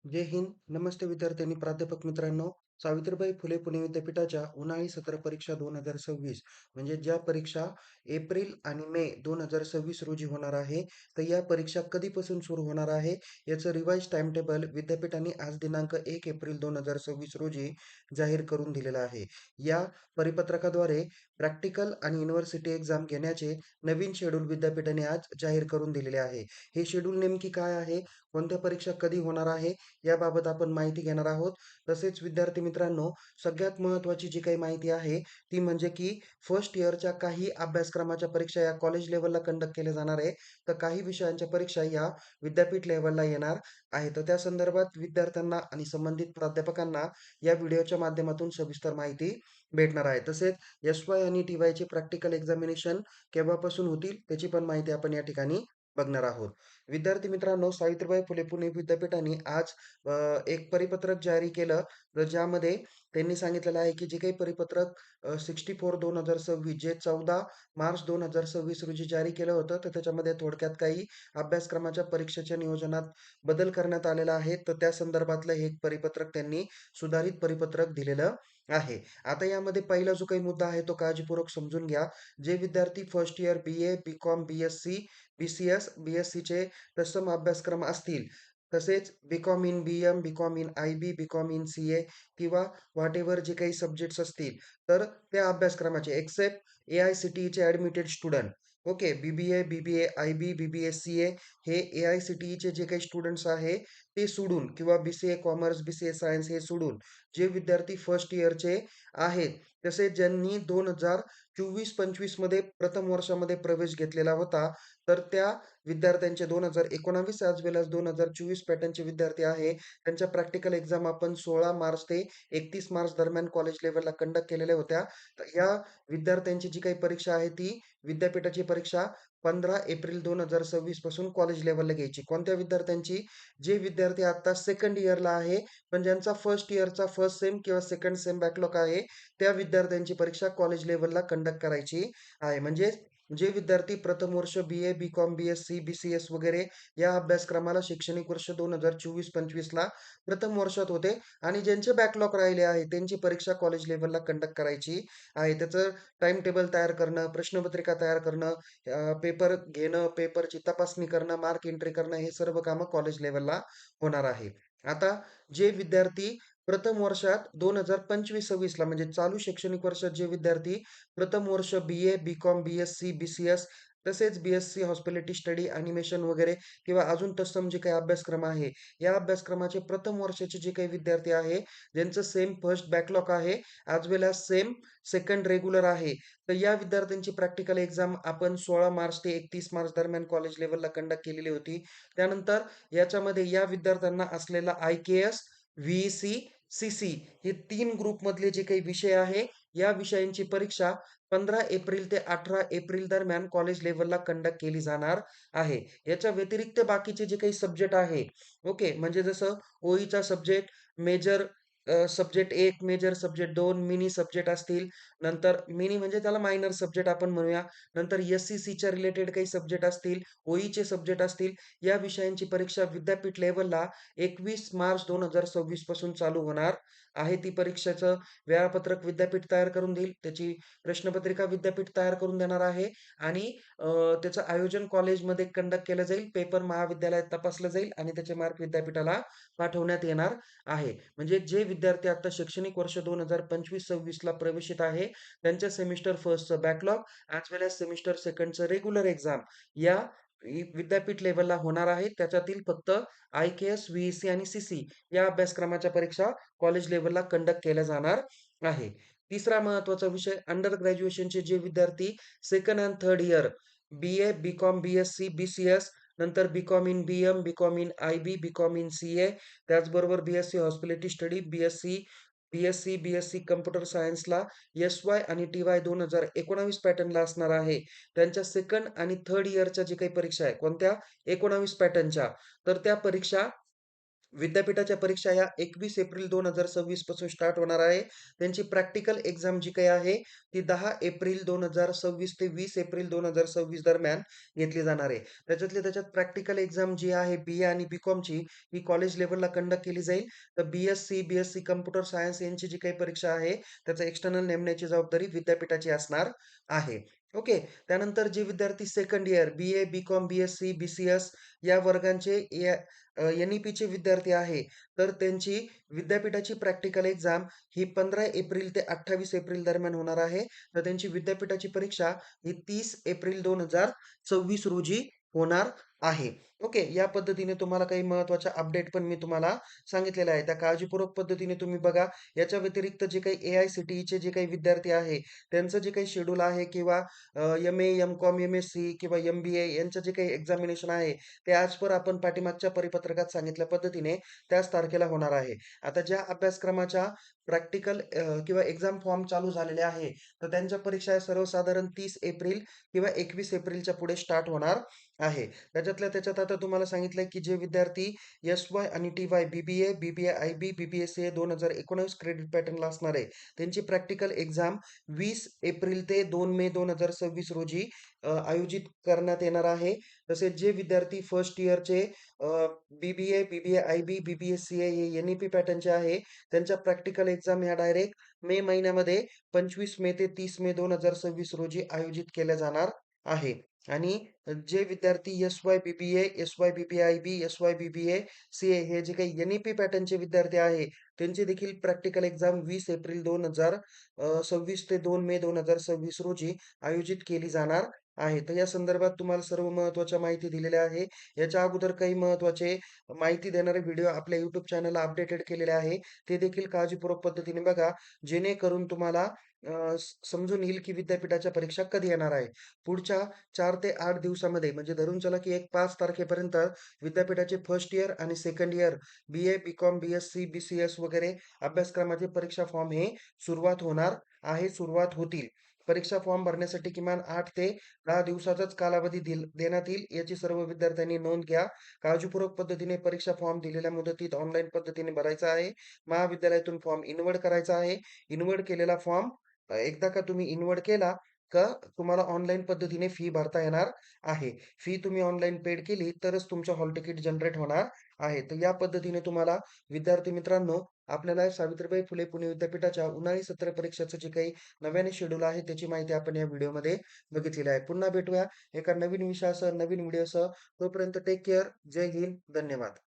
जय हिंद. नमस्ते विद्यार्थी आणि प्राध्यापक मित्रांनो. सावित्रीबाई फुले पुणे विद्यापीठाच्या उन्हाळी सत्र परीक्षा 2026 म्हणजे ज्या परीक्षा एप्रिल आणि मे 2026 रोजी होणार आहे. तर या परीक्षा कधीपासून सुरू होणार आहे याचं रिवाइज टाइम टेबल विद्यापीठाने आज दिनांक 1 एप्रिल 2026 रोजी जाहीर करून दिलेलं आहे. या परिपत्रकाद्वारे प्रॅक्टिकल आणि युनिव्हर्सिटी एक्झाम घेण्याचे नवीन शेड्यूल विद्यापीठाने आज जाहीर करून दिलेले आहे. हे शेड्यूल नेमकी काय आहे, कोणत्या परीक्षा कधी होणार आहे याबाबत आपण माहिती घेणार आहोत. तसेच विद्यार्थी मित्रांनो, सगळ्यात महत्त्वाची जी काही माहिती आहे ती म्हणजे की फर्स्ट इयरच्या काही अभ्यासक्रमाच्या परीक्षा या कॉलेज लेव्हलला कंडक्ट केल्या जाणार आहे. तर काही विषयांच्या परीक्षा या विद्यापीठ लेव्हलला येणार आहे. तर त्या संदर्भात विद्यार्थ्यांना आणि संबंधित प्राध्यापकांना या व्हिडिओच्या माध्यमातून सविस्तर माहिती भेटणार आहे. तसेच एस-वाय आणि टी-वायचे प्रॅक्टिकल एक्झामिनेशन केव्हापासून होतील त्याची पण माहिती आपण या ठिकाणी बघणार आहोत. विद्यार्थी मित्रांनो, सावित्रीबाई फुले पुणे विद्यापीठाने आज एक परिपत्रक जारी केलं. तर ज्यामध्ये त्यांनी सांगितलेलं आहे की जे काही परिपत्रक 64/2026 जे 14 मार्च 2026 रोजी जारी केलं होतं, तर त्याच्यामध्ये थोडक्यात काही अभ्यासक्रमाच्या परीक्षेच्या नियोजनात बदल करण्यात आलेला आहे. तर त्या संदर्भातलं हे एक परिपत्रक त्यांनी सुधारित परिपत्रक दिलेलं आहे. आता यामध्ये पहिला जो काही मुद्दा आहे तो काळजीपूर्वक समजून घ्या. जे विद्यार्थी first year BA, BCom, BSc, BCS, बी-एस-सीचे तत्सम अभ्यासक्रम असतील, तसेच BCom in BM, BCom in IB, BCom in CA किंवा व्हॉटएव्हर जे काही सब्जेक्ट्स असतील, तर त्या अभ्यासक्रमाचे एक्सेप्ट ए-आय-सी-टी-ईचे admitted student, okay. BBA, BBA, IB, BBA, CA हे ए-आय-सी-टी-ईचे जे काही स्टुडंट्स आहे ते सोडून किंवा बी-सी-ए कॉमर्स, बी-सी-ए सायन्स हे सोडून जे विद्यार्थी फर्स्ट इयरचे आहेत, तसेच ज्यांनी 2024-25 मध्ये प्रथम वर्षामध्ये प्रवेश घेतलेला होता, तर त्या विद्यार्थ्यांचे 2019 ॲज वेल ॲज 2024 पॅटर्नचे विद्यार्थी आहे. त्यांच्या प्रॅक्टिकल एक्झाम आपण 16 मार्च ते 31 मार्च दरम्यान कॉलेज लेव्हलला कंडक्ट केलेल्या होत्या. तर या विद्यार्थ्यांची जी काही परीक्षा आहे ती विद्यापीठाची परीक्षा 15 एप्रिल 2026 पासून कॉलेज लेव्हलला घ्यायची. कोणत्या विद्यार्थ्यांची? जे विद्यार्थी आता सेकंड इयरला आहे, पण ज्यांचा फर्स्ट इयरचा फर्स्ट सेम किंवा सेकंड सेम बॅकलॉग आहे, त्या विद्यार्थ्यांची परीक्षा कॉलेज लेव्हलला कंडक्ट करायची आहे. म्हणजे जे विद्यार्थी प्रथम वर्ष बी-ए, बी-कॉम, बी-एस-सी, बी-सी-एस वगैरे या अभ्यासक्रमाला शैक्षणिक वर्ष 2024-25ला प्रथम वर्षात होते आणि ज्यांचे बॅकलॉग राहिले आहे, त्यांची परीक्षा कॉलेज लेव्हलला कंडक्ट करायची आहे. त्याचं टाईम टेबल तयार करणं, प्रश्नपत्रिका तयार करणं, पेपर घेणं, पेपरची तपासणी करणं, मार्क एंट्री करणं हे सर्व कामं कॉलेज लेव्हलला होणार आहे. आता जे विद्यार्थी प्रथम वर्षात 2025-26ला म्हणजे चालू शैक्षणिक वर्षात जे विद्यार्थी प्रथम वर्ष बी-ए, बी-कॉम, बी-एस-सी, बी-सी-एस तसेच बी-एस-सी हॉस्पिटॅलिटी स्टडी, ॲनिमेशन वगैरे किंवा अजून तत्सम जे काही अभ्यासक्रम आहे, या अभ्यासक्रमाचे प्रथम वर्षाचे जे काही विद्यार्थी आहे, ज्यांचं सेम फर्स्ट बॅकलॉग आहे, ॲज वेल ॲज सेम सेकंड रेग्युलर आहे. तर या विद्यार्थ्यांची प्रॅक्टिकल एक्झाम आपण 16 मार्च ते 31 मार्च दरम्यान कॉलेज लेव्हलला कंडक्ट केलेली होती. त्यानंतर याच्यामध्ये या विद्यार्थ्यांना असलेला आय-के-एस, व्ही-ई-सी, सी-सी हे 3 ग्रुपमधले जे काही विषय आहे, या विषयांची परीक्षा 15 एप्रिल ते 18 एप्रिल दरम्यान कॉलेज लेव्हलला कंडक्ट केली जाणार आहे. याच्या व्यतिरिक्त बाकीचे जे काही सब्जेक्ट आहे, ओके. म्हणजे जसं ओईचा subject, major subject 1, major subject 2, mini subject असतील. नंतर मिनी म्हणजे त्याला मायनर सब्जेक्ट आपण म्हणूया. नंतर एस-सी-सीच्या रिलेटेड काही सब्जेक्ट असतील, ओईचे सब्जेक्ट असतील. या विषयांची परीक्षा विद्यापीठ लेव्हलला 21 मार्च 2026 पासून चालू होणार आहे. ती परीक्षेचं वेळापत्रक विद्यापीठ तयार करून देईल. त्याची प्रश्नपत्रिका विद्यापीठ तयार करून देणार आहे आणि अ, त्याचं आयोजन कॉलेजमध्ये कंडक्ट केलं जाईल. पेपर महाविद्यालयात तपासलं जाईल आणि त्याचे मार्क विद्यापीठाला पाठवण्यात येणार आहे. म्हणजे जे विद्यार्थी आता शैक्षणिक वर्ष 2025-26ला प्रवेशित आहे, त्यांच्या सेमिस्टर फर्स्टचं बॅकलॉग ॲज वेल ॲज सेमिस्टर सेकंडचं रेग्युलर एक्झाम या विद्यापीठ लेव्हलला होणार आहे. त्याच्यातील फक्त आय-के-एस, व्ही-ई-सी आणि सी-सी या अभ्यासक्रमाच्या परीक्षा कॉलेज लेव्हलला कंडक्ट केल्या जाणार आहे. तिसरा महत्त्वाचा विषय अंडर ग्रॅज्युएशनचे जे विद्यार्थी second and third year BA, BCom, BSc, BCS नंतर BCom in BM, BCom in IB, BCom in CA त्याचबरोबर BSc hospitality study, BSc, BSc computer सायन्सला एस-वाय आणि टी-वाय 2019 पॅटर्नला असणार आहे. त्यांच्या सेकंड आणि थर्ड इयरच्या जे काही परीक्षा आहे, कोणत्या? 19 पॅटर्नच्या. तर त्या परीक्षा विद्यापीठाच्या परीक्षा ह्या 21 एप्रिल 2026 पासून स्टार्ट होणार आहे. त्यांची प्रॅक्टिकल एक्झाम जी काही आहे, ती 10 एप्रिल 2026 ते 20 एप्रिल 2026 दरम्यान घेतली जाणार आहे. त्याच्यात प्रॅक्टिकल एक्झाम जी आहे बी-ए आणि बी-कॉमची ही कॉलेज लेव्हलला कंडक्ट केली जाईल. तर बी-एससी कॉम्प्युटर सायन्स यांची जी काही परीक्षा आहे, त्याचं एक्स्टर्नल नेमण्याची जबाबदारी विद्यापीठाची असणार आहे. ओके. त्यानंतर जे विद्यार्थी second year BA, B.Com, BSc, BCS या वर्गांचे NEPचे विद्यार्थी आहे, तर त्यांची विद्यापीठाची प्रॅक्टिकल एक्झाम ही 15 एप्रिल ते 28 एप्रिल दरम्यान होणार आहे. तर त्यांची विद्यापीठाची परीक्षा ही 30 एप्रिल 2026 रोजी होणार आहे. ओके. या पद्धतीने तुम्हाला काही महत्त्वाच्या अपडेट पण मी तुम्हाला सांगितलेल्या आहे. त्या काळजीपूर्वक पद्धतीने तुम्ही बघा. याच्या व्यतिरिक्त जे काही AICTEचे जे काही विद्यार्थी आहे, त्यांचं जे काही शेड्यूल आहे किंवा MA, M.Com, MSc किंवा MBA यांचं जे काही एक्झामिनेशन आहे, ते ॲज पर आपण पाठीमागच्या परिपत्रकात सांगितल्या पद्धतीने त्याच तारखेला होणार आहे. आता ज्या अभ्यासक्रमाच्या प्रॅक्टिकल किंवा एक्झाम फॉर्म चालू झालेले आहे, तर त्यांच्या परीक्षा सर्वसाधारण 30 एप्रिल किंवा 21 एप्रिलच्या पुढे स्टार्ट होणार आहे. त्याच्यातल्या त्याच्यात आता तुम्हाला सांगितलंय, की जे विद्यार्थी एस-वाय आणि टी-वाय, बी-बी-ए, बी-बी-ए-आय-बी, बी-बी-एस-सी 2019 क्रेडिट पॅटर्नला असणार आहे. त्यांची प्रॅक्टिकल एक्झाम 20 एप्रिल ते 2 मे 2026 रोजी आयोजित करण्यात येणार आहे. तसेच जे विद्यार्थी फर्स्ट इयरचे बी-बी-ए, बी-बी-ए-आय-बी, बी-बी-एस-सी-ए हे NEP पॅटर्नचे आहे, त्यांच्या प्रॅक्टिकल एक्झाम ह्या डायरेक्ट मे महिन्यामध्ये 25 मे ते 30 मे 2026 रोजी आयोजित केल्या जाणार आहे. आणि जे विद्यार्थी एस-वाय बी-बी-ए, एस-वाय बी-बी-ए-आय-बी, एस-वाय बी-बी-ए-सी-ए हे जे काही NEP पॅटर्नचे विद्यार्थी आहे, त्यांची देखील प्रॅक्टिकल एक्झाम 20 एप्रिल 2026 ते 2 मे 2026 रोजी आयोजित केली जाणार आहे. तर या संदर्भात तुम्हाला सर्व महत्त्वाच्या माहिती दिलेल्या आहे. याच्या अगोदर काही महत्त्वाचे माहिती देणारे व्हिडिओ आपल्या YouTube चॅनलला अपडेटेड केलेले आहे. ते देखील काळजीपूर्वक पद्धतीने बघा, जेणेकरून तुम्हाला समजून येईल की विद्यापीठाच्या परीक्षा कधी येणार आहे. पुढच्या 4 ते 8 दिवसामध्ये म्हणजे धरून चला की एक 5 तारखेपर्यंत विद्यापीठाचे फर्स्ट इयर आणि second year BA, B.Com, BSc, BCS वगैरे अभ्यासक्रमाचे परीक्षा फॉर्म हे सुरुवात होणार आहे, सुरुवात होतील. परीक्षा फॉर्म भरण्यासाठी किमान 8 ते 10 दिवसाचाच कालावधी देण्यात येईल. याची सर्व विद्यार्थ्यांनी नोंद घ्या. काळजीपूर्वक पद्धतीने परीक्षा फॉर्म दिलेल्या मुदतीत ऑनलाईन पद्धतीने भरायचा आहे. महाविद्यालयातून फॉर्म इनवर्ड करायचा आहे. इनवर्ड केलेला फॉर्म एकदा का तुम्ही इनवर्ड केला का तुम्हाला ऑनलाईन पद्धतीने फी भरता येणार आहे. फी तुम्ही ऑनलाईन पेड केली तरच तुमचं हॉल तिकीट जनरेट होणार आहे. तर या पद्धतीने तुम्हाला विद्यार्थी मित्रांनो, आपल्याला सावित्रीबाई फुले पुणे विद्यापीठाच्या उन्हाळी सत्र परीक्षेचं जे काही नव्याने शेड्यूल आहे त्याची माहिती आपण या व्हिडिओमध्ये बघितलेली आहे. पुन्हा भेटूया एका नवीन विषयासह, नवीन व्हिडिओसह. तोपर्यंत टेक केअर. जय हिंद. धन्यवाद.